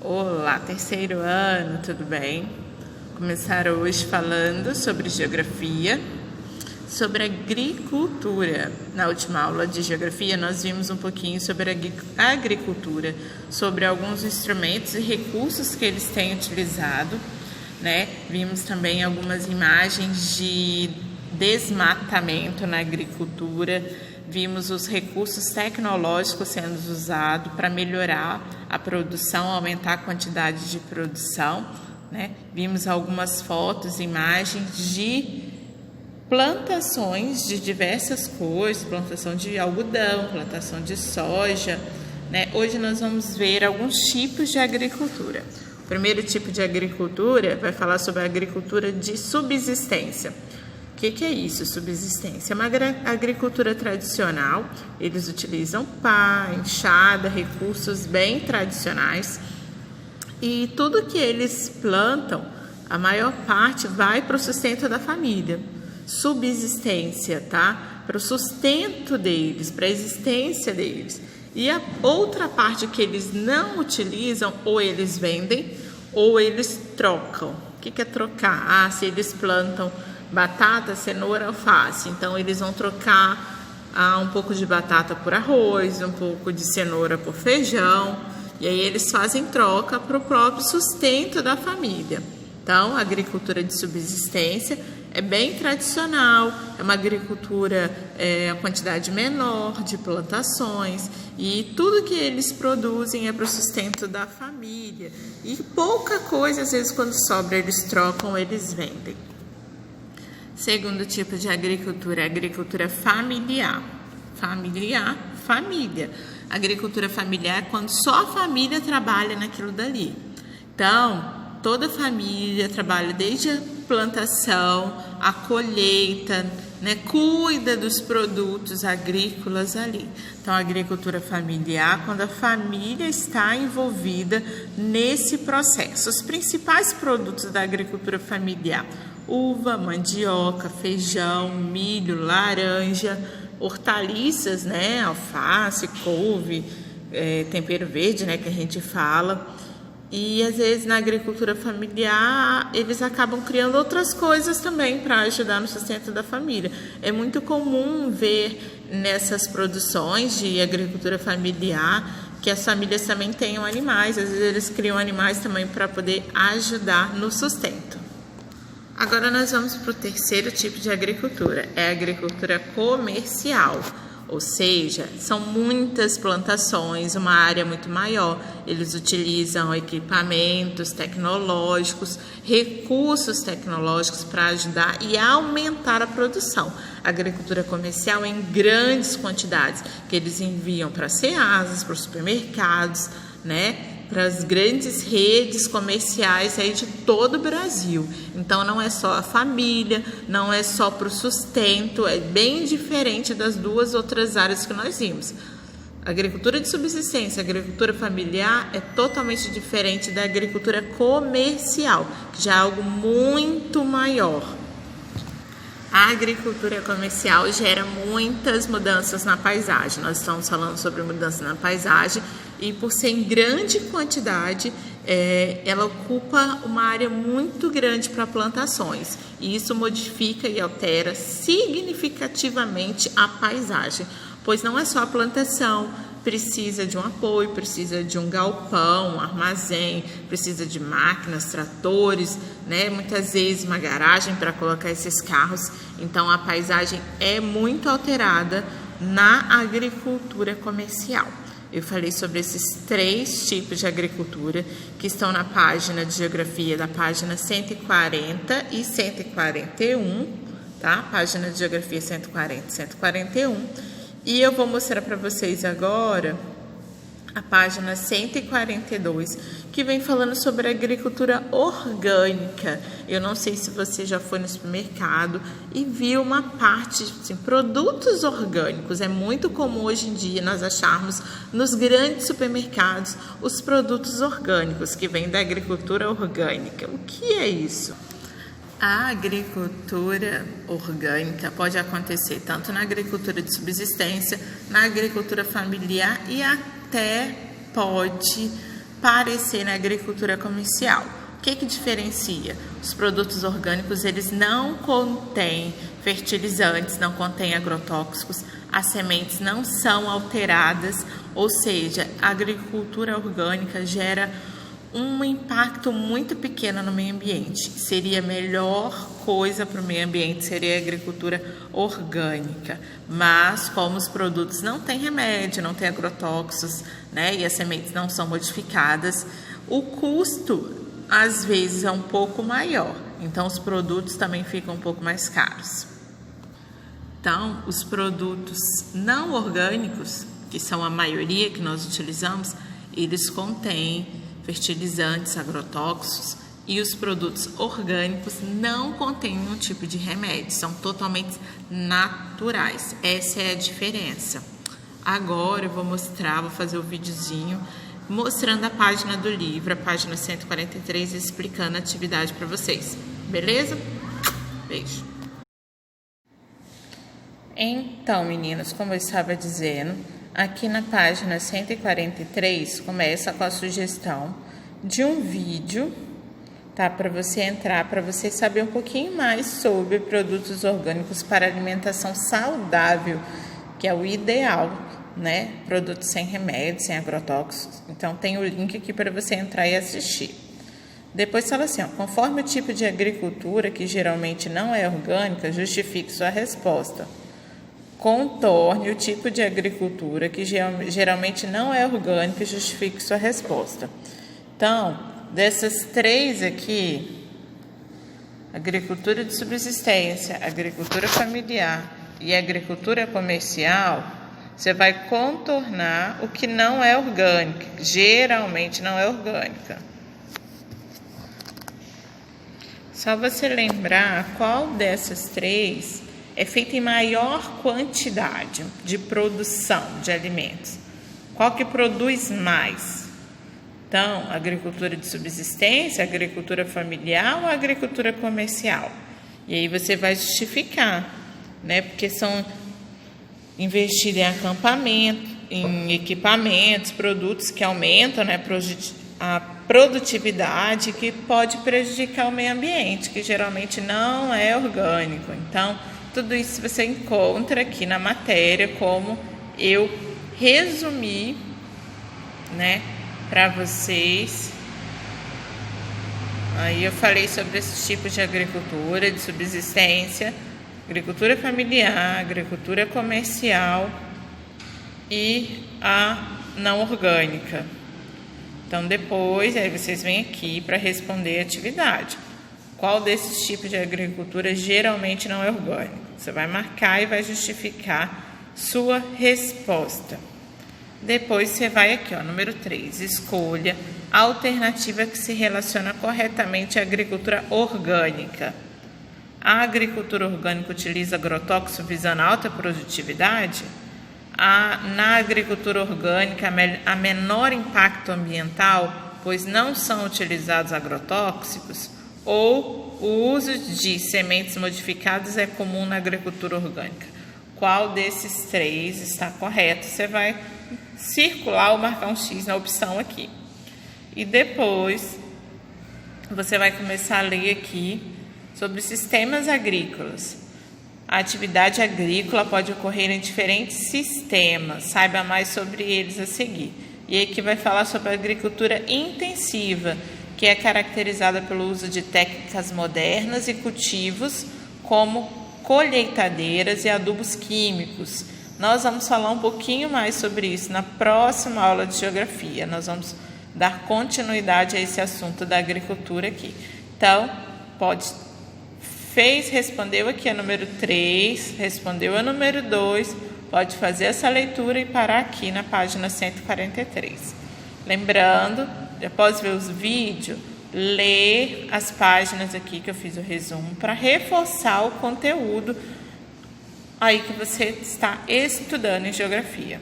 Olá, terceiro ano, tudo bem? Começar hoje falando sobre geografia, sobre agricultura. Na última aula de geografia nós vimos um pouquinho sobre a agricultura, sobre alguns instrumentos e recursos que eles têm utilizado, né? Vimos também algumas imagens de desmatamento na agricultura. Vimos os recursos tecnológicos sendo usados para melhorar a produção, aumentar a quantidade de produção, né? Vimos algumas fotos, imagens de plantações de diversas cores, plantação de algodão, plantação de soja, né? Hoje nós vamos ver alguns tipos de agricultura. O primeiro tipo de agricultura vai falar sobre a agricultura de subsistência. O que é isso, subsistência? É uma agricultura tradicional, eles utilizam pá, enxada, recursos bem tradicionais e tudo que eles plantam, a maior parte vai para o sustento da família. Subsistência, tá? Para o sustento deles, para a existência deles. E a outra parte que eles não utilizam, ou eles vendem, ou eles trocam. O que é trocar? Se eles plantam batata, cenoura, alface, então eles vão trocar um pouco de batata por arroz, um pouco de cenoura por feijão, e aí eles fazem troca para o próprio sustento da família. Então, a agricultura de subsistência é bem tradicional, é uma agricultura a quantidade menor de plantações e tudo que eles produzem é para o sustento da família. E pouca coisa, às vezes, quando sobra, eles trocam, eles vendem. Segundo tipo de agricultura, agricultura familiar. Família. Agricultura familiar é quando só a família trabalha naquilo dali. Então, toda a família trabalha desde a plantação, a colheita, né? Cuida dos produtos agrícolas ali. Então, a agricultura familiar, quando a família está envolvida nesse processo. Os principais produtos da agricultura familiar: uva, mandioca, feijão, milho, laranja, hortaliças, né? Alface, couve, tempero verde, né? Que a gente fala. E às vezes na agricultura familiar eles acabam criando outras coisas também para ajudar no sustento da família. É muito comum ver nessas produções de agricultura familiar que as famílias também tenham animais. Às vezes eles criam animais também para poder ajudar no sustento. Agora nós vamos para o terceiro tipo de agricultura, é a agricultura comercial, ou seja, são muitas plantações, uma área muito maior. Eles utilizam equipamentos tecnológicos, recursos tecnológicos para ajudar e aumentar a produção. A agricultura comercial em grandes quantidades, que eles enviam para ceasas, para os supermercados, né? Para as grandes redes comerciais aí de todo o Brasil. Então não é só a família, não é só para o sustento, é bem diferente das duas outras áreas que nós vimos. A agricultura de subsistência, a agricultura familiar é totalmente diferente da agricultura comercial, que já é algo muito maior. A agricultura comercial gera muitas mudanças na paisagem. Nós estamos falando sobre mudança na paisagem e, por ser em grande quantidade, ela ocupa uma área muito grande para plantações. E isso modifica e altera significativamente a paisagem, pois não é só a plantação, precisa de um apoio, precisa de um galpão, um armazém, precisa de máquinas, tratores, né? Muitas vezes uma garagem para colocar esses carros. Então a paisagem é muito alterada na agricultura comercial. Eu falei sobre esses três tipos de agricultura que estão na página de geografia, da página 140 e 141, tá? Página de geografia 140 e 141. E eu vou mostrar para vocês agora a página 142, que vem falando sobre a agricultura orgânica. Eu não sei se você já foi no supermercado e viu uma parte, assim, produtos orgânicos. É muito comum hoje em dia nós acharmos nos grandes supermercados os produtos orgânicos que vêm da agricultura orgânica. O que é isso? A agricultura orgânica pode acontecer tanto na agricultura de subsistência, na agricultura familiar e até pode parecer na agricultura comercial. O que diferencia? Os produtos orgânicos, eles não contêm fertilizantes, não contêm agrotóxicos, as sementes não são alteradas, ou seja, a agricultura orgânica gera um impacto muito pequeno no meio ambiente. Seria a melhor coisa para o meio ambiente, seria a agricultura orgânica. Mas como os produtos não têm remédio, não têm agrotóxicos, né, e as sementes não são modificadas, o custo às vezes é um pouco maior. Então os produtos também ficam um pouco mais caros. Então, os produtos não orgânicos, que são a maioria que nós utilizamos, eles contêm fertilizantes, agrotóxicos, e os produtos orgânicos não contêm nenhum tipo de remédio, são totalmente naturais. Essa é a diferença. Agora eu vou fazer o videozinho mostrando a página do livro, a página 143, explicando a atividade para vocês. Beleza? Beijo. Então, meninas, como eu estava dizendo, aqui na página 143 começa com a sugestão de um vídeo, tá? Para você entrar, para você saber um pouquinho mais sobre produtos orgânicos para alimentação saudável, que é o ideal, né? Produtos sem remédio, sem agrotóxicos. Então tem o link aqui para você entrar e assistir. Depois fala assim, ó, conforme o tipo de agricultura, que geralmente não é orgânica, justifique sua resposta. Contorne o tipo de agricultura que geralmente não é orgânica e justifique sua resposta. Então, dessas três aqui, agricultura de subsistência, agricultura familiar e agricultura comercial, você vai contornar o que não é orgânica, geralmente não é orgânica. Só você lembrar qual dessas três é feita em maior quantidade de produção de alimentos. Qual que produz mais? Então, agricultura de subsistência, agricultura familiar ou agricultura comercial? E aí você vai justificar, né? Porque são investidos em acampamento, em equipamentos, produtos que aumentam, né, a produtividade, que pode prejudicar o meio ambiente, que geralmente não é orgânico. Então, tudo isso você encontra aqui na matéria, como eu resumi, né, para vocês. Aí eu falei sobre esses tipos de agricultura, de subsistência, agricultura familiar, agricultura comercial e a não orgânica. Então depois, aí vocês vêm aqui para responder a atividade. Qual desses tipos de agricultura geralmente não é orgânico? Você vai marcar e vai justificar sua resposta. Depois você vai aqui, ó, número 3, escolha a alternativa que se relaciona corretamente à agricultura orgânica. A agricultura orgânica utiliza agrotóxico visando alta produtividade? Na agricultura orgânica, há menor impacto ambiental, pois não são utilizados agrotóxicos? Ou o uso de sementes modificadas é comum na agricultura orgânica? Qual desses três está correto? Você vai circular ou marcar um X na opção aqui. E depois você vai começar a ler aqui sobre sistemas agrícolas. A atividade agrícola pode ocorrer em diferentes sistemas. Saiba mais sobre eles a seguir. E aqui vai falar sobre a agricultura intensiva, que é caracterizada pelo uso de técnicas modernas e cultivos como colheitadeiras e adubos químicos. Nós vamos falar um pouquinho mais sobre isso na próxima aula de geografia. Nós vamos dar continuidade a esse assunto da agricultura aqui. Então, respondeu aqui a número 3, respondeu a número 2, pode fazer essa leitura e parar aqui na página 143. Lembrando, após ver os vídeos, ler as páginas aqui que eu fiz o resumo para reforçar o conteúdo aí que você está estudando em geografia.